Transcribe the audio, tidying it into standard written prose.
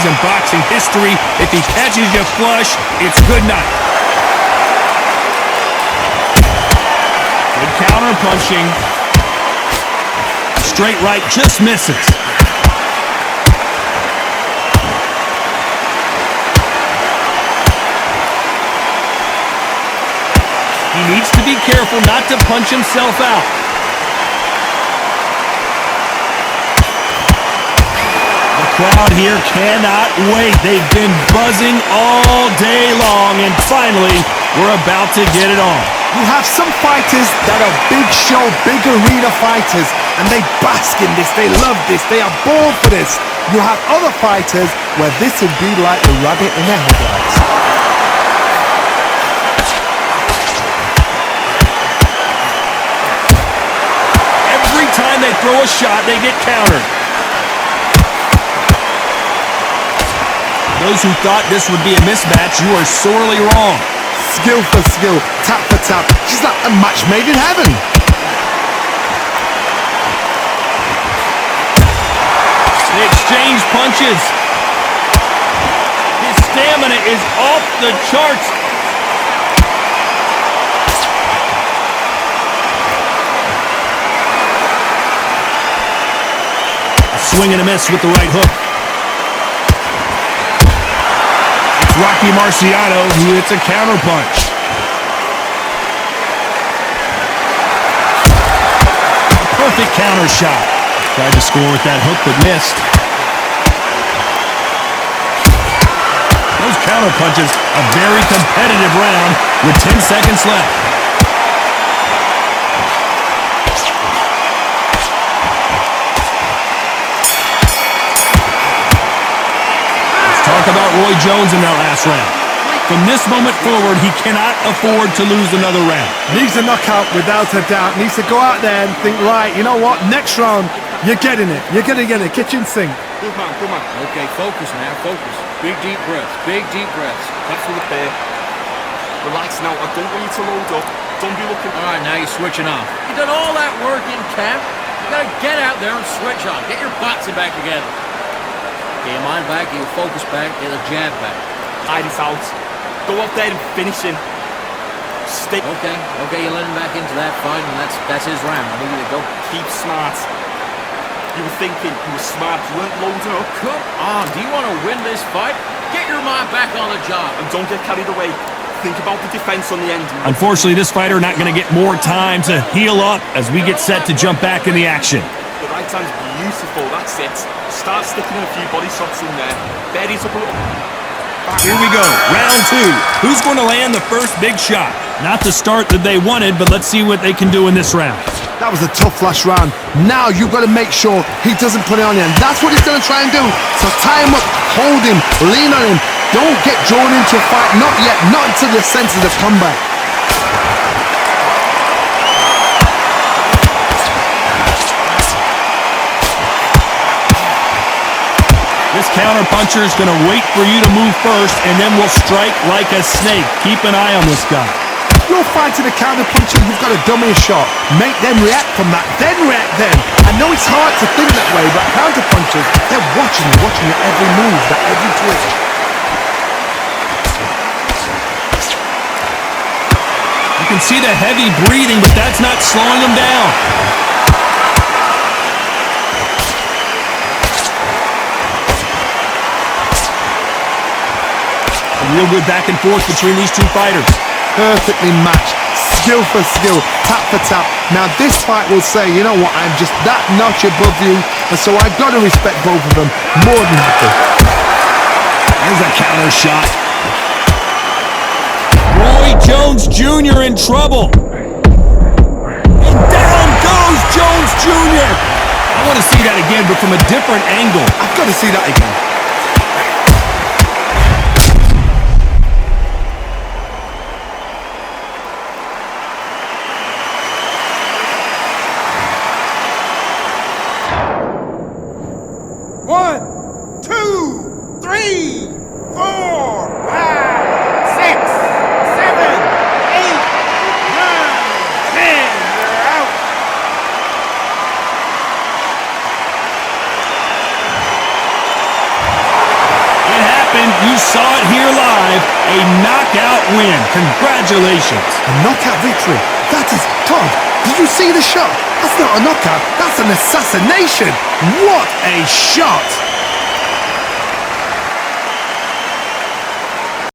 times in boxing history. If he catches you flush, it's good night. Good counter punching. Straight right just misses. He needs to be careful not to punch himself out. The crowd here cannot wait. They've been buzzing all day long, and finally, we're about to get it on. You have some fighters that are big show, big arena fighters, and they bask in this, they love this, they are born for this. You have other fighters where this would be like a rabbit in the headlights. Every time they throw a shot, they get countered. Those who thought this would be a mismatch, you are sorely wrong. Skill for skill, tap for tap. She's like a match made in heaven. They exchange punches. His stamina is off the charts. A swing and a miss with the right hook. Rocky Marciano, who hits a counter punch. A perfect counter shot. Tried to score with that hook, but missed. Those counter punches, a very competitive round with 10 seconds left. Talk about Roy Jones in that last round. From this moment forward, he cannot afford to lose another round. Needs a knockout without a doubt. Needs to go out there and think, right, you know what, next round, you're getting it. You're going to get it. Kitchen sink. Come on. Okay, focus, man, focus. Big deep breaths, That's for the pair. Relax now, I don't want you to load up. Don't be looking... All right, now you're switching off. You done all that work in camp. You gotta get out there and switch on. Get your boxing back together. Get your mind back, get your focus back, get the jab back. Hide this out. Go out there and finish him. Stay. Okay, you're letting back into that fight, and that's his round. I need you to go. Keep smart. You were thinking, you were smart, you weren't loading up. Come on, do you want to win this fight? Get your mind back on the job. And don't get carried away. Think about the defense on the end. Unfortunately, this fighter not going to get more time to heal up as we get set to jump back in the action. The right hand's beautiful, that's it. Start sticking in a few body shots in there. Berries up a little. Here we go, round two. Who's going to land the first big shot? Not the start that they wanted, but let's see what they can do in this round. That was a tough last round. Now you've got to make sure he doesn't put it on you, and that's what he's going to try and do. So tie him up, hold him, lean on him. Don't get drawn into a fight, not yet, not until your senses have come back. This counter-puncher is going to wait for you to move first, and then will strike like a snake. Keep an eye on this guy. You're fighting a counter-puncher, you've got to dummy a shot. Make them react from that, then react then. I know it's hard to think that way, but counter-punchers, they're watching your every move, that every twist. You can see the heavy breathing, but that's not slowing him down. A real good back and forth between these two fighters. Perfectly matched, skill for skill, tap for tap. Now this fight will say, you know what, I'm just that notch above you, and so I've got to respect both of them more than happy. There's a counter shot. Roy Jones Jr. in trouble. And down goes Jones Jr. I want to see that again, but from a different angle. I've got to see that again. saw it here live. A knockout win. Congratulations. A knockout victory. That is Todd. Did you see the shot? That's not a knockout. That's an assassination. What a shot.